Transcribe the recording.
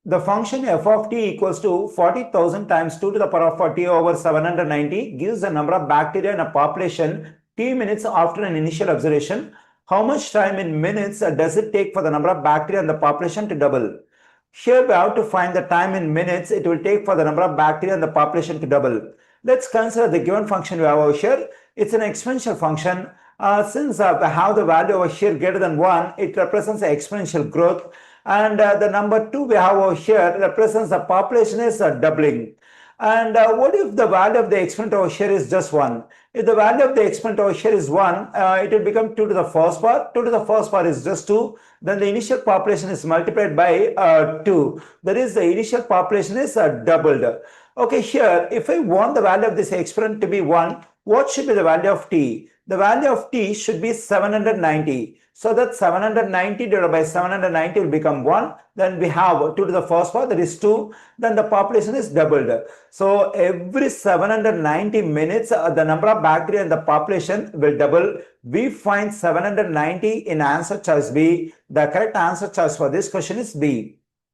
The function f of t equals to 40,000 times 2 to the power of 40 over 790 gives the number of bacteria in a population t minutes after an initial observation. How much time in minutes does it take for the number of bacteria in the population to double? Here we have to find the time in minutes it will take for the number of bacteria in the population to double. Let's consider the given function we have over here. It's an exponential function. Since we have the value over here greater than 1, it represents the exponential growth. And the number 2 we have over here represents the population is doubling. And what if the value of the exponent over here is just 1? If the value of the exponent over here is 1, it will become 2 to the first power. 2 to the first power is just 2. Then the initial population is multiplied by 2. That is, the initial population is doubled. Okay, here, if I want the value of this exponent to be 1, what should be the value of t? The value of t should be 790. So that 790 divided by 790 will become 1. Then we have 2 to the first power, that is 2. Then the population is doubled. So every 790 minutes, the number of bacteria in the population will double. We find 790 in answer choice B. The correct answer choice for this question is B.